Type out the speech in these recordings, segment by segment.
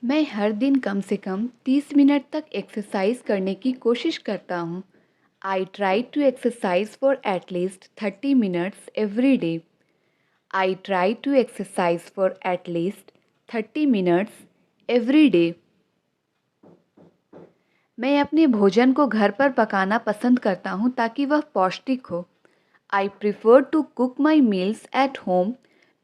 मैं हर दिन कम से कम 30 मिनट तक एक्सरसाइज करने की कोशिश करता हूँ। I try to exercise for at least 30 minutes every day. I try to exercise for at least 30 minutes every day. मैं अपने भोजन को घर पर पकाना पसंद करता हूँ ताकि वह पौष्टिक हो। I prefer to cook my meals at home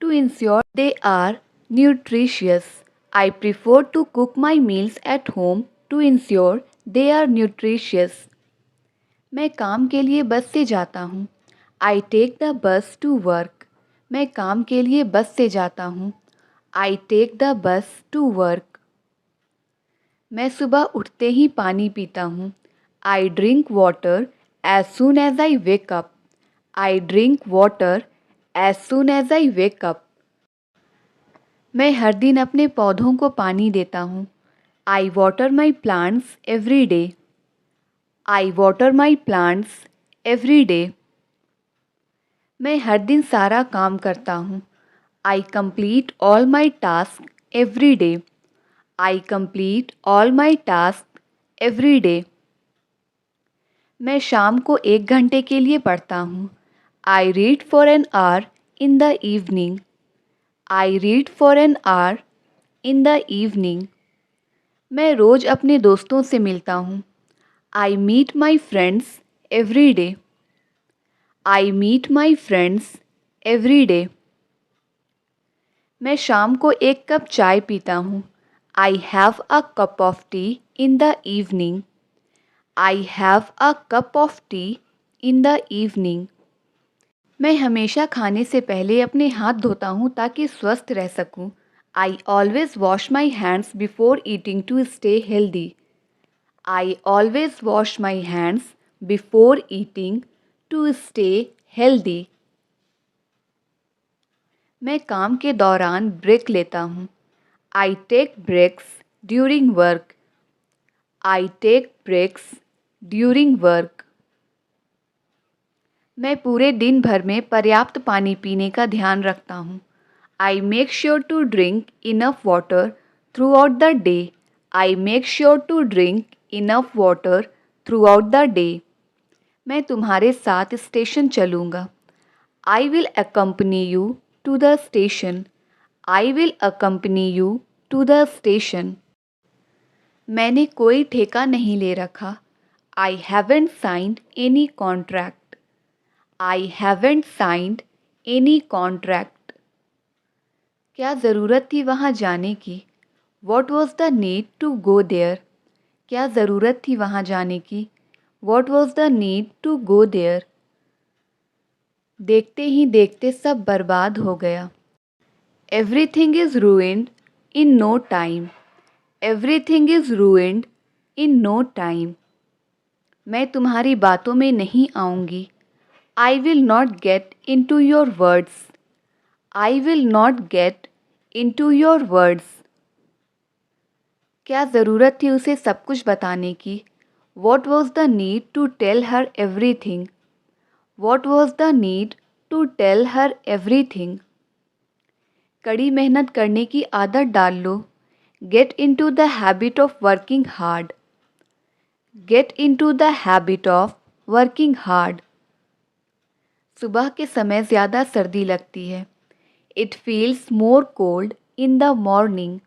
to ensure they are nutritious. I prefer to cook my meals at home to ensure they are nutritious. मैं काम के लिए बस से जाता हूँ। I take the bus to work. मैं काम के लिए बस से जाता हूँ। I take the bus to work. मैं सुबह उठते ही पानी पीता हूँ। I drink water as soon as I wake up. I drink water as soon as I wake up. मैं हर दिन अपने पौधों को पानी देता हूँ। I water my plants every day. I water my plants every day. मैं हर दिन सारा काम करता हूँ। I complete all my tasks every day. I complete all my tasks every day. मैं शाम को 1 घंटे के लिए पढ़ता हूँ। I read for an hour in the evening. I read for an hour in the evening. मैं रोज़ अपने दोस्तों से मिलता हूँ। I meet my friends every day. I meet my friends every day. मैं शाम को 1 कप चाय पीता हूँ। I have a cup of tea in the evening. I have a cup of tea in the evening. मैं हमेशा खाने से पहले अपने हाथ धोता हूँ ताकि स्वस्थ रह सकूँ। I always wash my hands before eating to stay healthy. I always wash my hands before eating to stay healthy. मैं काम के दौरान ब्रेक लेता हूँ। I take breaks during work. I take breaks during work. मैं पूरे दिन भर में पर्याप्त पानी पीने का ध्यान रखता हूँ। I make sure to drink enough water throughout the day. I make sure to drink enough water throughout the day. मैं तुम्हारे साथ स्टेशन चलूँगा। I will accompany you to the station. I will accompany you to the station. मैंने कोई ठेका नहीं ले रखा। I haven't signed any contract. I haven't signed any contract. क्या ज़रूरत थी वहाँ जाने की? What was the need to go there? क्या ज़रूरत थी वहाँ जाने की? What was the need to go there? देखते ही देखते सब बर्बाद हो गया। Everything is ruined in no time. Everything is ruined in no time. मैं तुम्हारी बातों में नहीं आऊँगी। I will not get into your words. I will not get into your words. क्या ज़रूरत थी उसे सब कुछ बताने की? What was the need to tell her everything? What was the need to tell her everything? कड़ी मेहनत करने की आदत डाल लो। Get into the habit of working hard. Get into the habit of working hard. सुबह के समय ज़्यादा सर्दी लगती है। It feels more cold in the morning.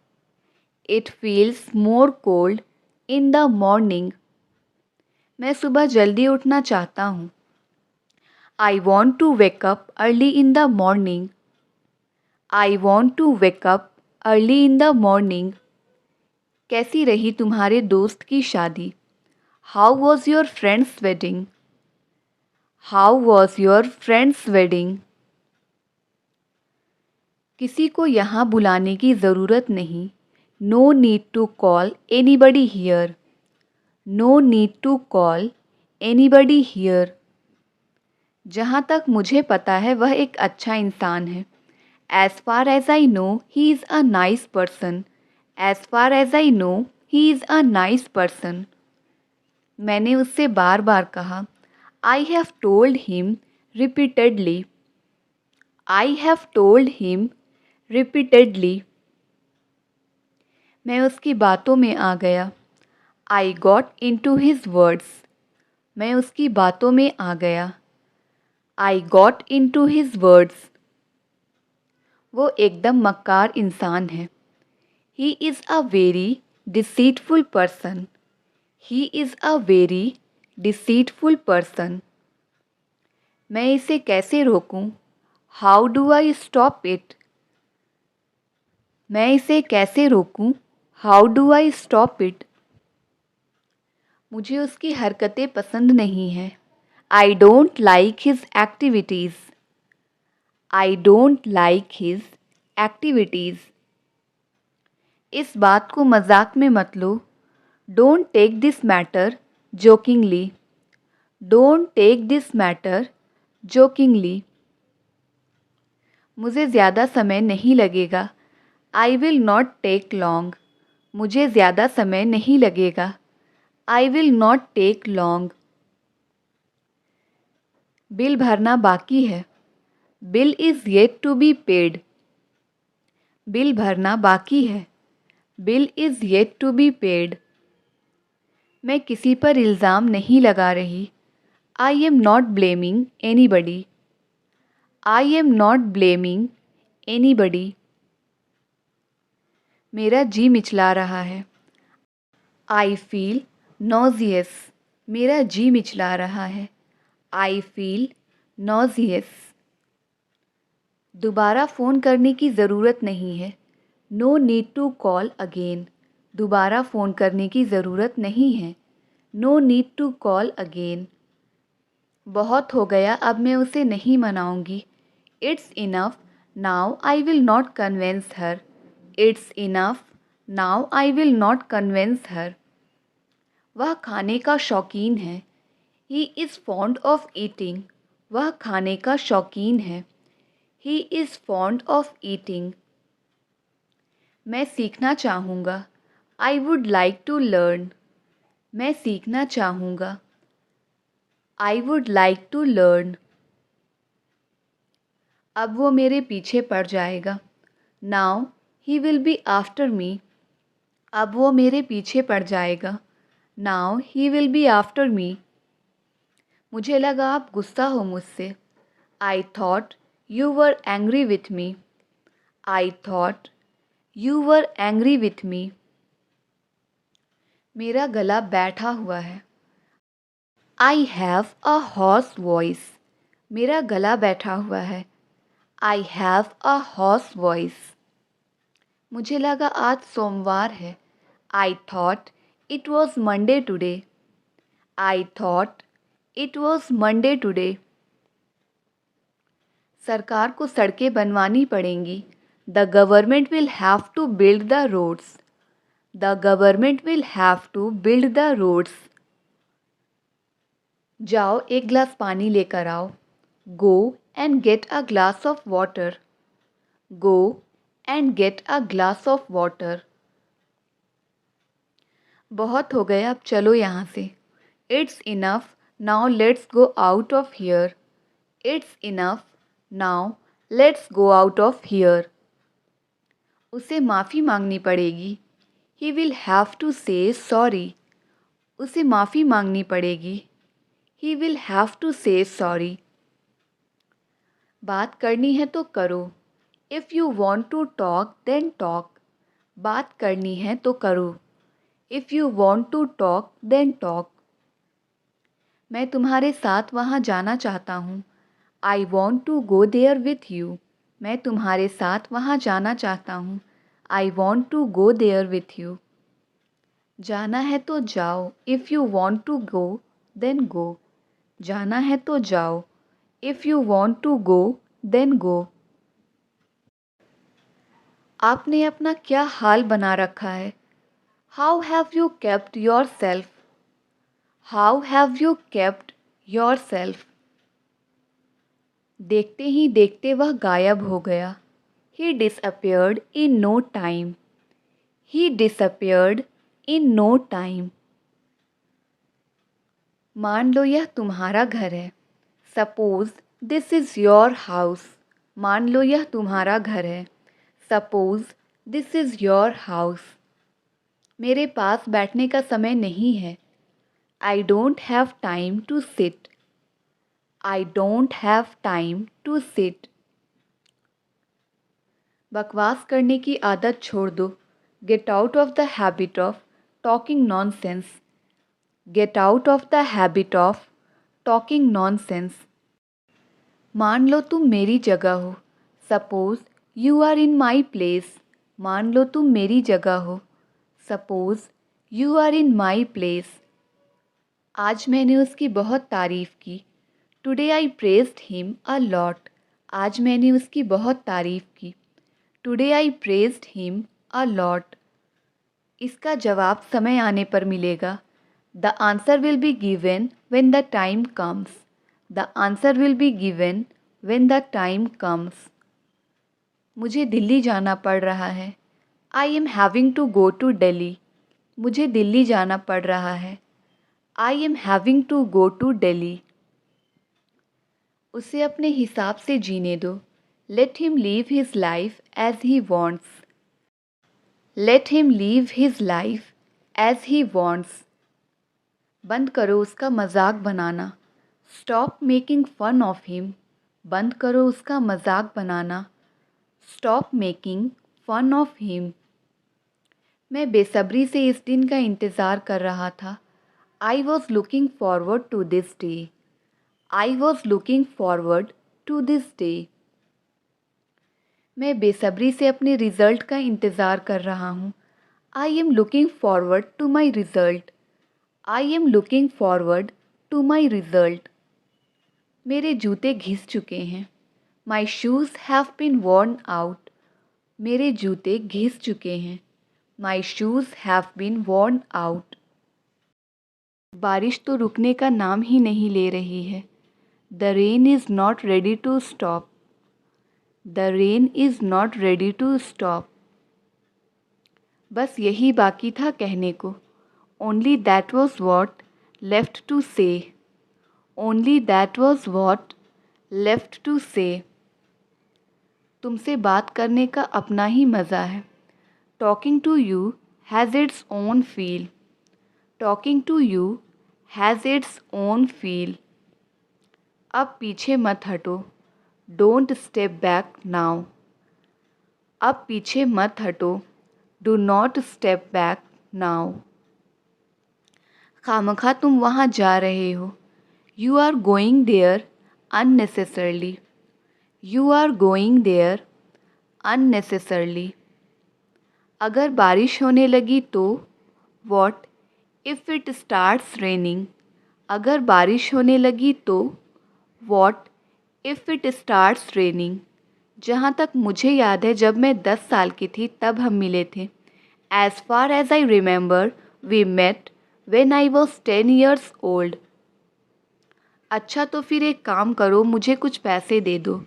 It feels more cold in the morning. मैं सुबह जल्दी उठना चाहता हूँ। I want to wake up early in the morning. I want to wake up early in the morning. कैसी रही तुम्हारे दोस्त की शादी? How was your friend's wedding? How was your friend's wedding? किसी को यहाँ बुलाने की ज़रूरत नहीं। No need to call anybody here. No need to call anybody here. जहाँ तक मुझे पता है वह एक अच्छा इंसान है। As far as I know, he is a nice person. As far as I know, he is a nice person. मैंने उससे बार बार कहा। I have told him repeatedly. I have told him repeatedly. मैं उसकी बातों में आ गया। I got into his words. मैं उसकी बातों में आ गया। I got into his words. वो एकदम मक्कार इंसान है। He is a very deceitful person. He is a very deceitful person. मैं इसे कैसे रोकूं? How do I stop it? मैं इसे कैसे रोकूं? How do I stop it? मुझे उसकी हरकतें पसंद नहीं हैं। I don't like his activities. I don't like his activities. इस बात को मजाक में मत लो। Don't take this matter jokingly. Don't take this matter jokingly. मुझे ज़्यादा समय नहीं लगेगा। I will not take long. मुझे ज़्यादा समय नहीं लगेगा। I will not take long. Bill भरना बाकी है। Bill is yet to be paid. Bill भरना बाकी है। Bill is yet to be paid. मैं किसी पर इल्ज़ाम नहीं लगा रही। I am not blaming anybody. I am not blaming anybody. मेरा जी मिचला रहा है। I feel nauseous. मेरा जी मिचला रहा है। I feel nauseous. दोबारा फ़ोन करने की ज़रूरत नहीं है। No need to call again. दोबारा फ़ोन करने की ज़रूरत नहीं है। No need to call again. बहुत हो गया, अब मैं उसे नहीं मनाऊंगी। It's enough. Now I will not convince her. It's enough. Now I will not convince her. वह खाने का शौकीन है। He is fond of eating. वह खाने का शौकीन है। He is fond of eating. मैं सीखना चाहूँगा। I would like to learn. मैं सीखना चाहूँगा। I would like to learn. अब वो मेरे पीछे पड़ जाएगा। Now he will be after me. अब वो मेरे पीछे पड़ जाएगा। Now he will be after me. मुझे लगा आप गुस्सा हो मुझसे। I thought you were angry with me. I thought you were angry with me. मेरा गला बैठा हुआ है। I have a hoarse voice. मेरा गला बैठा हुआ है। I have a hoarse voice. मुझे लगा आज सोमवार है। I thought it was Monday today. I thought it was Monday today. सरकार को सड़कें बनवानी पड़ेंगी। The government will have to build the roads. The government will have to build the roads. जाओ एक गिलास पानी लेकर आओ। Go and get a glass of water. Go and get a glass of water. बहुत हो गया, अब चलो यहाँ से। It's enough. Now let's go out of here. It's enough. Now let's go out of here. उसे माफ़ी मांगनी पड़ेगी। He will have to say sorry. उसे माफ़ी मांगनी पड़ेगी। He will have to say sorry. बात करनी है तो करो। If you want to talk, then talk. बात करनी है तो करो। If you want to talk, then talk. मैं तुम्हारे साथ वहाँ जाना चाहता हूँ। I want to go there with you. मैं तुम्हारे साथ वहाँ जाना चाहता हूँ। I want to go there with you. जाना है तो जाओ। If you want to go, then go. जाना है तो जाओ। If you want to go, then go. आपने अपना क्या हाल बना रखा है? How have you kept yourself? How have you kept yourself? देखते ही देखते वह गायब हो गया। He disappeared in no time. He disappeared in no time. मान लो यह तुम्हारा घर है। Suppose this is your house. मान लो यह तुम्हारा घर है। Suppose this is your house. मेरे पास बैठने का समय नहीं है। I don't have time to sit. I don't have time to sit. बकवास करने की आदत छोड़ दो। Get out of the habit of talking nonsense. Get out of the habit of talking nonsense. मान लो तुम मेरी जगह हो। Suppose you are in my place. मान लो तुम मेरी जगह हो। Suppose you are in my place. आज मैंने उसकी बहुत तारीफ़ की। Today I praised him a lot. आज मैंने उसकी बहुत तारीफ़ की। Today I praised him a lot. इसका जवाब समय आने पर मिलेगा। The answer will be given when the time comes. The answer will be given when the time comes. मुझे दिल्ली जाना पड़ रहा है। I am having to go to Delhi. मुझे दिल्ली जाना पड़ रहा है। I am having to go to Delhi. उसे अपने हिसाब से जीने दो। Let him live his life as he wants. Let him live his life as he wants. बंद करो उसका मजाक बनाना। Stop making fun of him. बंद करो उसका मजाक बनाना। Stop making fun of him. मैं बेसब्री से इस दिन का इंतज़ार कर रहा था। I was looking forward to this day. I was looking forward to this day. मैं बेसब्री से अपने रिज़ल्ट का इंतज़ार कर रहा हूँ। I am looking forward to my result. I am looking forward to my result. मेरे जूते घिस चुके हैं। My shoes have been worn out. मेरे जूते घिस चुके हैं। My shoes have been worn out. बारिश तो रुकने का नाम ही नहीं ले रही है। The rain is not ready to stop. The rain is not ready to stop. बस यही बाकी था कहने को। Only that was what left to say. Only that was what left to say. तुमसे बात करने का अपना ही मज़ा है। Talking to you has its own feel. Talking to you has its own feel. अब पीछे मत हटो। Don't step back now. अब पीछे मत हटो। Do not step back now. खामखा तुम वहाँ जा रहे हो। You are going there unnecessarily. You are going there unnecessarily. अगर बारिश होने लगी तो what if it starts raining. अगर बारिश होने लगी तो what if it starts raining. जहाँ तक मुझे याद है जब मैं 10 साल की थी तब हम मिले थे। As far as I remember we met when I was 10 years old. अच्छा तो फिर एक काम करो, मुझे कुछ पैसे दे दो।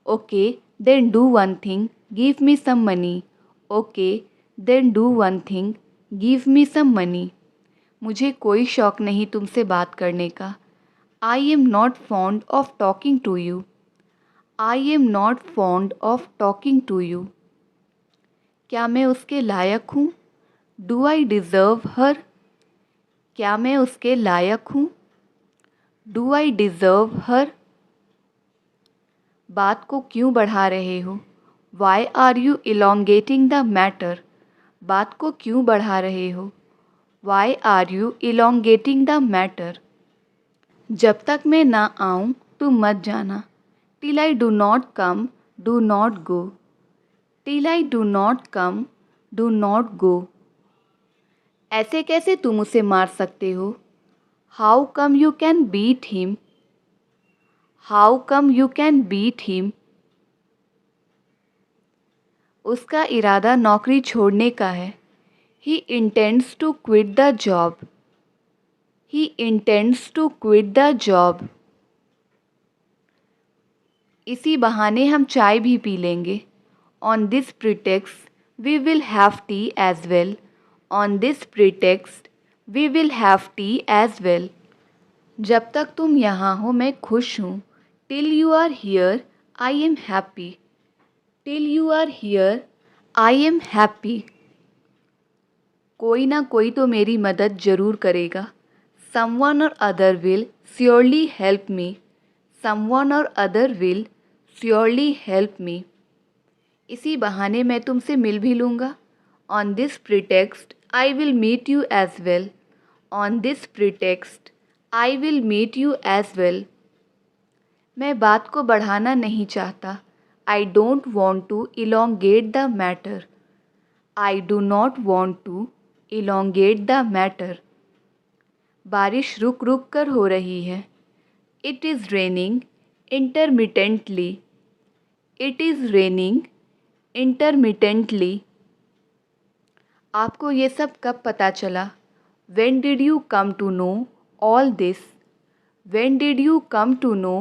Okay then do one thing, give me some money. Okay then do one thing, give me some money. मुझे कोई शौक़ नहीं तुमसे बात करने का। I am not fond of talking to you. I am not fond of talking to you. क्या मैं उसके लायक हूँ? Do I deserve her. क्या मैं उसके लायक हूँ? Do I deserve her. बात को क्यों बढ़ा रहे हो? Why are you elongating the matter. बात को क्यों बढ़ा रहे हो? Why are you elongating the matter. जब तक मैं ना आऊँ तुम मत जाना। Till I do not come do not go. Till I do not come do not go. ऐसे कैसे तुम उसे मार सकते हो? How come you can beat him. How come you can beat him. उसका इरादा नौकरी छोड़ने का है। He intends to quit the job. He intends to quit the job. इसी बहाने हम चाय भी पी लेंगे। On this pretext we will have tea as well. On this pretext we will have tea as well. जब तक तुम यहाँ हो मैं खुश हूँ। Till you are here I am happy. Till you are here I am happy. कोई ना कोई तो मेरी मदद ज़रूर करेगा। Someone or other will surely help me. Someone or other will surely help me. इसी बहाने मैं तुमसे मिल भी लूँगा। On this pretext, I will meet you as well. On this pretext, I will meet you as well. मैं बात को बढ़ाना नहीं चाहता। I don't want to elongate the matter. I do not want to elongate the matter. बारिश रुक रुक कर हो रही है। It is raining intermittently. It is raining intermittently. आपको ये सब कब पता चला? When did you come to know all this? When did you come to know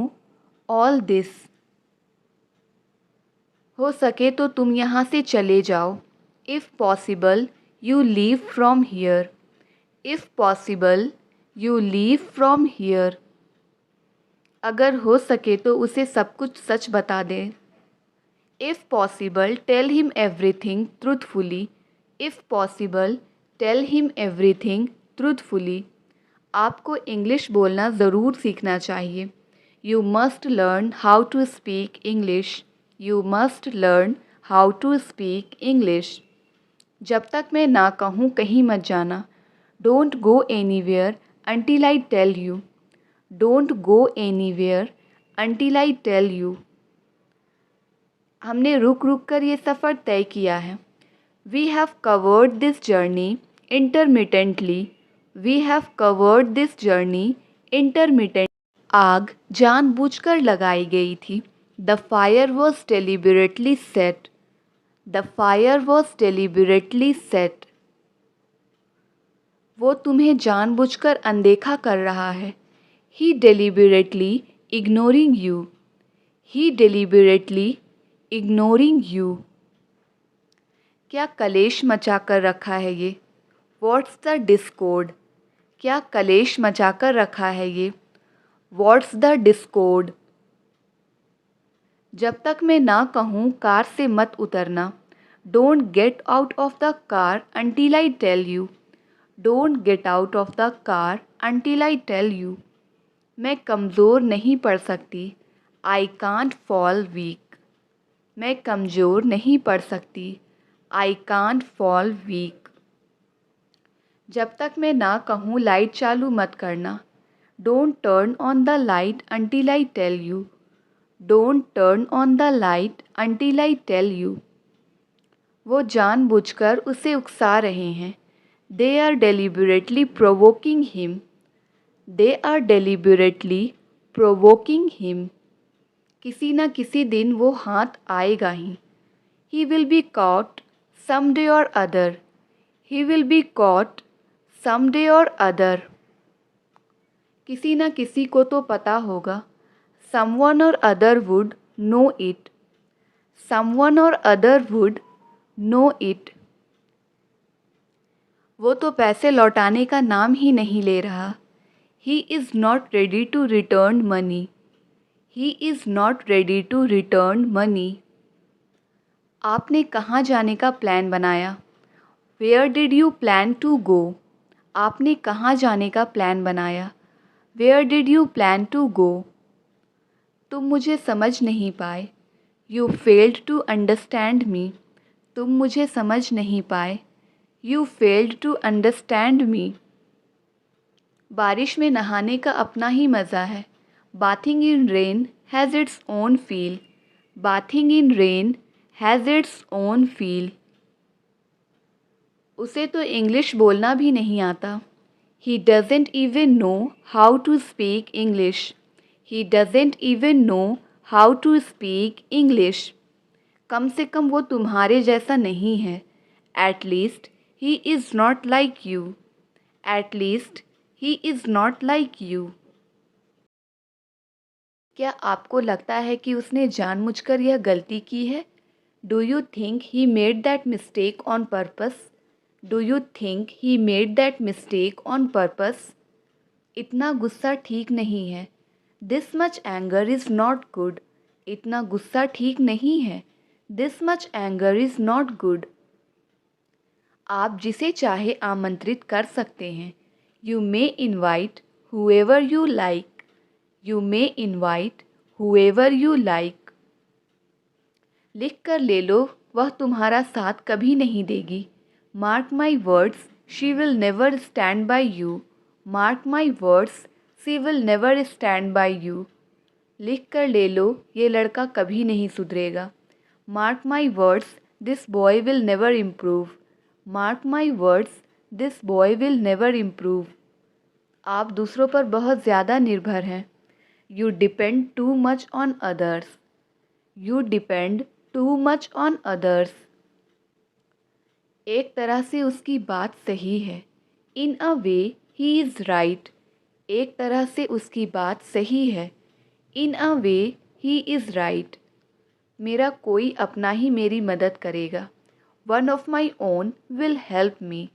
all this? हो सके तो तुम यहाँ से चले जाओ। If possible, you leave from here. If possible, you leave from here. अगर हो सके तो उसे सब कुछ सच बता दें। If possible, tell him everything truthfully. If possible, tell him everything truthfully. आपको इंग्लिश बोलना ज़रूर सीखना चाहिए। You must learn how to speak English. You must learn how to speak English. जब तक मैं ना कहूँ कहीं मत जाना। Don't go anywhere until I tell you. Don't go anywhere until I tell you. हमने रुक रुक कर ये सफ़र तय किया है। We have covered this journey intermittently. We have covered this journey intermittently. आग जानबूझकर लगाई गई थी। The fire was deliberately set. The fire was deliberately set. वो तुम्हें जानबूझकर अनदेखा कर रहा है। He deliberately ignoring you. He deliberately ignoring you. क्या कलेश मचा कर रखा है ये? What's the discord? क्या कलेश मचा कर रखा है ये? What's the discord? जब तक मैं ना कहूँ कार से मत उतरना। Don't get out of the car until I tell you. Don't get out of the car until I tell you. मैं कमज़ोर नहीं पड़ सकती। I can't fall weak. मैं कमज़ोर नहीं पड़ सकती। I can't fall weak. जब तक मैं ना कहूँ लाइट चालू मत करना। Don't turn on the light until I tell you. Don't turn on the light until I tell you. वो जानबूझकर उसे उकसा रहे हैं। They are deliberately provoking him. They are deliberately provoking him. किसी न किसी दिन वो हाथ आएगा ही। He will be caught someday or other. He will be caught someday or other. किसी न किसी को तो पता होगा। Someone or other would know it. Someone or other would know it. वो तो पैसे लौटाने का नाम ही नहीं ले रहा। He is not ready to return money. He is not ready to return money. आपने कहाँ जाने का प्लान बनाया? Where did you plan to go? आपने कहाँ जाने का प्लान बनाया? Where did you plan to go? तुम मुझे समझ नहीं पाए। You failed to understand me. तुम मुझे समझ नहीं पाए। You failed to understand me. बारिश में नहाने का अपना ही मज़ा है। Bathing in rain has its own feel. Bathing in rain has its own feel. उसे तो इंग्लिश बोलना भी नहीं आता। He doesn't even know how to speak English. He doesn't even know how to speak English. कम से कम वो तुम्हारे जैसा नहीं है। At least he is not like you. At least he is not like you. क्या आपको लगता है कि उसने जानबूझकर यह गलती की है? Do you think he made that mistake on purpose? Do you think he made that mistake on purpose? इतना गुस्सा ठीक नहीं है। This much anger is not good. इतना गुस्सा ठीक नहीं है। This much anger is not good. आप जिसे चाहे आमंत्रित कर सकते हैं। You may invite whoever you like. You may invite whoever you like. लिख कर ले लो, वह तुम्हारा साथ कभी नहीं देगी। Mark my words, she will never stand by you. Mark my words, she will never stand by you. लिख कर ले लो, ये लड़का कभी नहीं सुधरेगा। Mark my words, this boy will never improve. Mark my words, this boy will never improve. आप दूसरों पर बहुत ज़्यादा निर्भर हैं। You depend too much on others. You depend too much on others. एक तरह से उसकी बात सही है। इन अ वे ही इज़ राइट। एक तरह से उसकी बात सही है। इन अ वे ही इज़ राइट। मेरा कोई अपना ही मेरी मदद करेगा। One of my own will help me.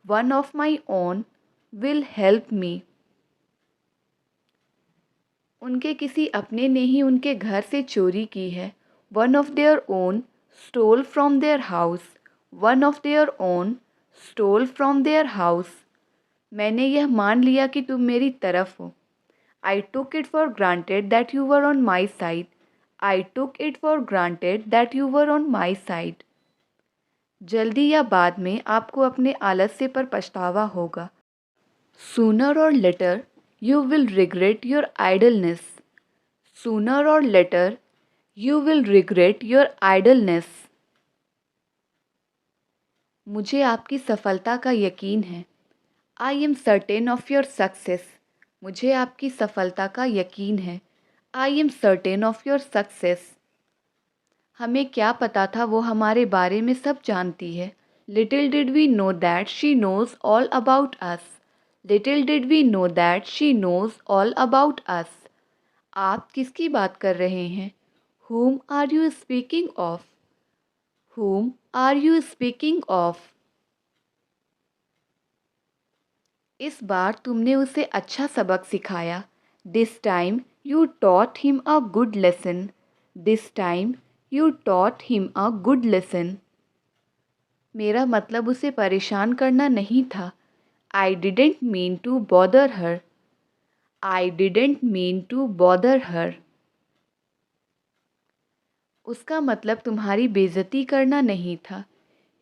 One of my own will help me. उनके किसी अपने ने ही उनके घर से चोरी की है। One of their own stole from their house. One of their own stole from their house. मैंने यह मान लिया कि तुम मेरी तरफ हो। I took it for granted that you were on my side. I took it for granted that you were on my side. जल्दी या बाद में आपको अपने आलस्य पर पछतावा होगा। Sooner or later you will regret your idleness. Sooner or later you will regret your idleness. मुझे आपकी सफलता का यकीन है। I am certain of your success. मुझे आपकी सफलता का यकीन है। I am certain of your success. हमें क्या पता था वो हमारे बारे में सब जानती है। Little did we know that she knows all about us. Little did we know that she knows all about us. आप किसकी बात कर रहे हैं? Whom are you speaking of? Whom are you speaking of? इस बार तुमने उसे अच्छा सबक सिखाया। This time you taught him a good lesson. This time you taught him a good lesson. मेरा मतलब उसे परेशान करना नहीं था। I didn't mean to bother her. I didn't mean to bother her. उसका मतलब तुम्हारी बेइज्जती करना नहीं था।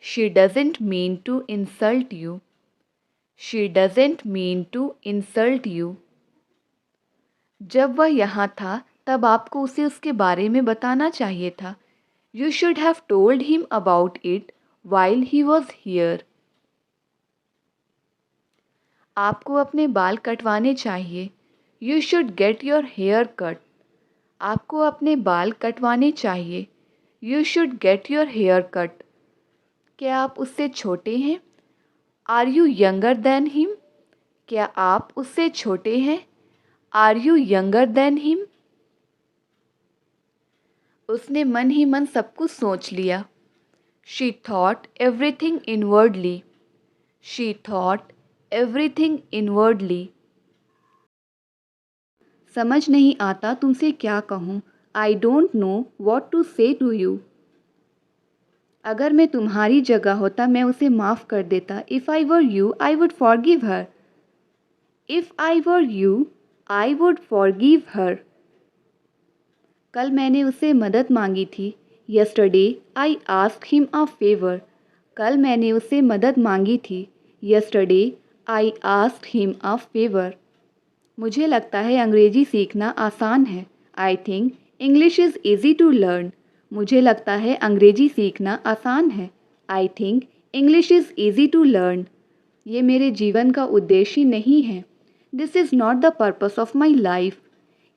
She doesn't mean to insult you. She doesn't mean to insult you. जब वह यहाँ था तब आपको उसे उसके बारे में बताना चाहिए था। You should have told him about it while he was here. आपको अपने बाल कटवाने चाहिए। You should get your hair cut. आपको अपने बाल कटवाने चाहिए। You should get your hair cut. क्या आप उससे छोटे हैं? Are you younger than him? क्या आप उससे छोटे हैं? Are you younger than him? उसने मन ही मन सब कुछ सोच लिया। She thought everything inwardly. She thought everything inwardly. समझ नहीं आता तुमसे क्या कहूँ। I don't know what to say to you. अगर मैं तुम्हारी जगह होता मैं उसे माफ़ कर देता। If I were you, I would forgive her. If I were you, I would forgive her. कल मैंने उससे मदद मांगी थी। Yesterday I asked him a favor. कल मैंने उससे मदद मांगी थी। Yesterday I asked him a favor. मुझे लगता है अंग्रेज़ी सीखना आसान है। I think English is easy to learn. मुझे लगता है अंग्रेज़ी सीखना आसान है। I think English is easy to learn. ये मेरे जीवन का उद्देश्य नहीं है। This is not the purpose of my life.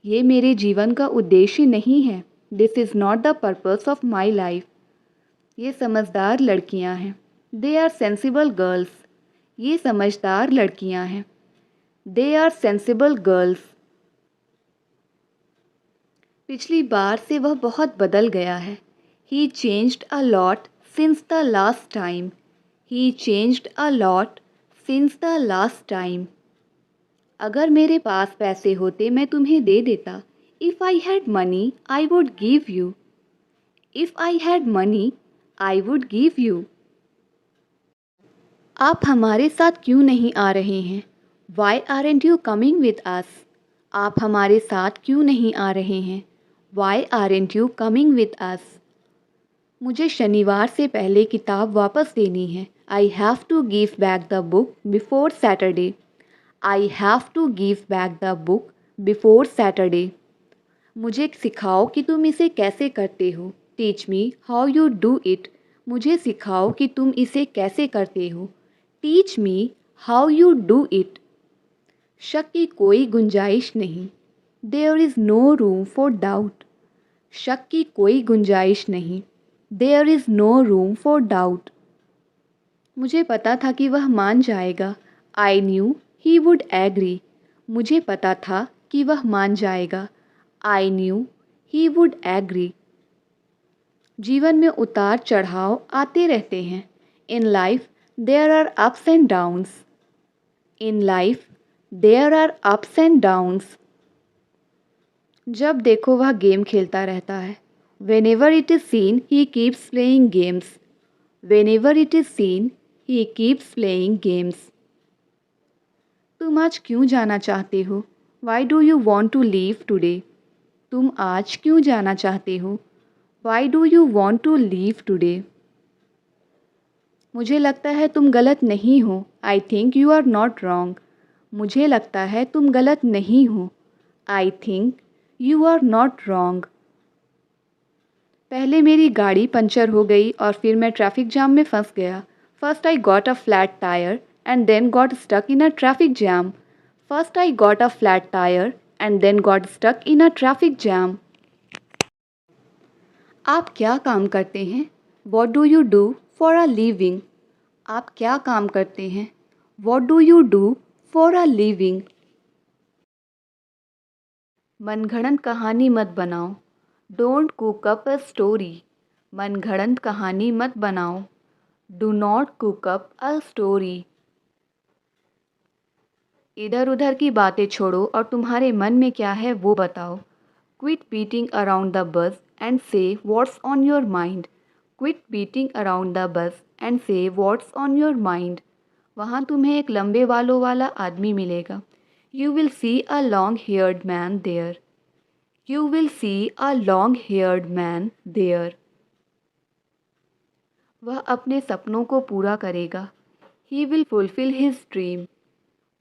ये मेरे जीवन का उद्देश्य नहीं है। This is not the purpose of my life. ये समझदार लड़कियां हैं। They are sensible girls. ये समझदार लड़कियां हैं। They are sensible girls. पिछली बार से वह बहुत बदल गया है। He changed a lot since the last time. He changed a lot since the last time. अगर मेरे पास पैसे होते मैं तुम्हें दे देता। If I had money, I would give you. If I had money, I would give you. आप हमारे साथ क्यों नहीं आ रहे हैं? Why aren't you coming with us? आप हमारे साथ क्यों नहीं आ रहे हैं? Why aren't you coming with us? मुझे शनिवार से पहले किताब वापस देनी है। I have to give back the book before Saturday. I have to give back the book before Saturday. मुझे सिखाओ कि तुम इसे कैसे करते हो। Teach me how you do it. मुझे सिखाओ कि तुम इसे कैसे करते हो। Teach me how you do it. शक की कोई गुंजाइश नहीं। There is no room for doubt. शक की कोई गुंजाइश नहीं। There is no room for doubt. मुझे पता था कि वह मान जाएगा। I knew he would agree. मुझे पता था कि वह मान जाएगा। I knew he would agree. जीवन में उतार चढ़ाव आते रहते हैं। In life there are ups and downs. In life there are ups and downs. जब देखो वह गेम खेलता रहता है। Whenever it is seen he keeps playing games. Whenever it is seen he keeps playing games. तुम आज क्यों जाना चाहते हो? Why do you want to leave today? तुम आज क्यों जाना चाहते हो? Why do you want to leave today? मुझे लगता है तुम गलत नहीं हो। I think you are not wrong. मुझे लगता है तुम गलत नहीं हो। I think you are not wrong. पहले मेरी गाड़ी पंचर हो गई और फिर मैं ट्रैफिक जाम में फंस गया। First I got a flat tire and then got stuck in a traffic jam. First I got a flat tire and then got stuck in a traffic jam. आप क्या काम करते हैं? What do you do for a living? आप क्या काम करते हैं? What do you do for a living? मनगढ़ंत कहानी मत बनाओ। Don't cook up a story. मनगढ़ंत कहानी मत बनाओ। Do not cook up a story. इधर उधर की बातें छोड़ो और तुम्हारे मन में क्या है वो बताओ। Quit beating around the bush and say what's on your mind. Quit beating around the bush and say what's on your mind. वहाँ तुम्हें एक लंबे बालों वाला आदमी मिलेगा। You will see a long-haired man there. You will see a long-haired man there. वह अपने सपनों को पूरा करेगा। He will fulfill his dream.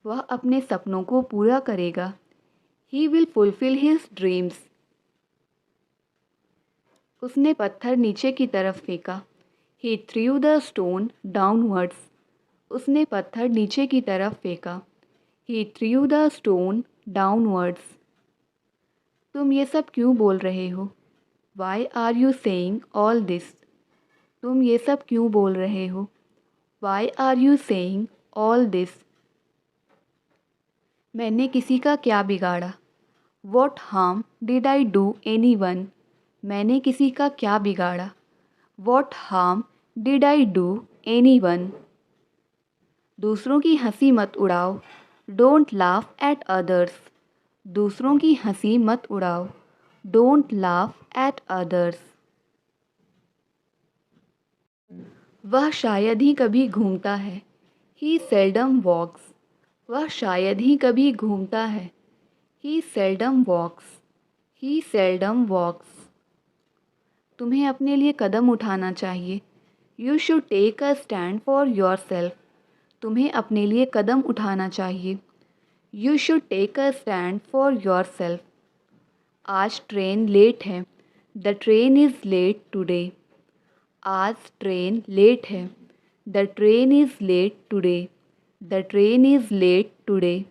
वह अपने सपनों को पूरा करेगा। He will fulfill his dreams. उसने पत्थर नीचे की तरफ फेंका। He threw the stone downwards. उसने पत्थर नीचे की तरफ फेंका। He threw the stone downwards. तुम ये सब क्यों बोल रहे हो? Why are you saying all this? तुम ये सब क्यों बोल रहे हो? Why are you saying all this? मैंने किसी का क्या बिगाड़ा? What harm did I do anyone? मैंने किसी का क्या बिगाड़ा? What harm did I do anyone? दूसरों की हंसी मत उड़ाओ। Don't laugh at others. दूसरों की हंसी मत उड़ाओ। Don't laugh at others. वह शायद ही कभी घूमता है। He seldom walks. वह शायद ही कभी घूमता है। He seldom walks. He seldom walks. तुम्हें अपने लिए कदम उठाना चाहिए। You should take a stand for yourself. तुम्हें अपने लिए कदम उठाना चाहिए। You should take a stand for yourself. आज ट्रेन लेट है। The train is late today. आज ट्रेन लेट है। The train is late today. The train is late today.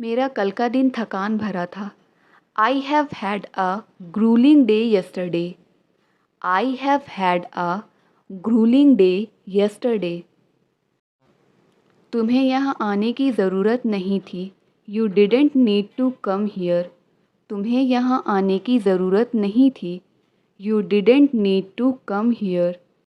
मेरा कल का दिन थकान भरा था। I have had a grueling day yesterday. I have had a grueling day yesterday. तुम्हें यहाँ आने की ज़रूरत नहीं थी। You didn't need to come here. तुम्हें यहाँ आने की ज़रूरत नहीं थी। You didn't need to come here.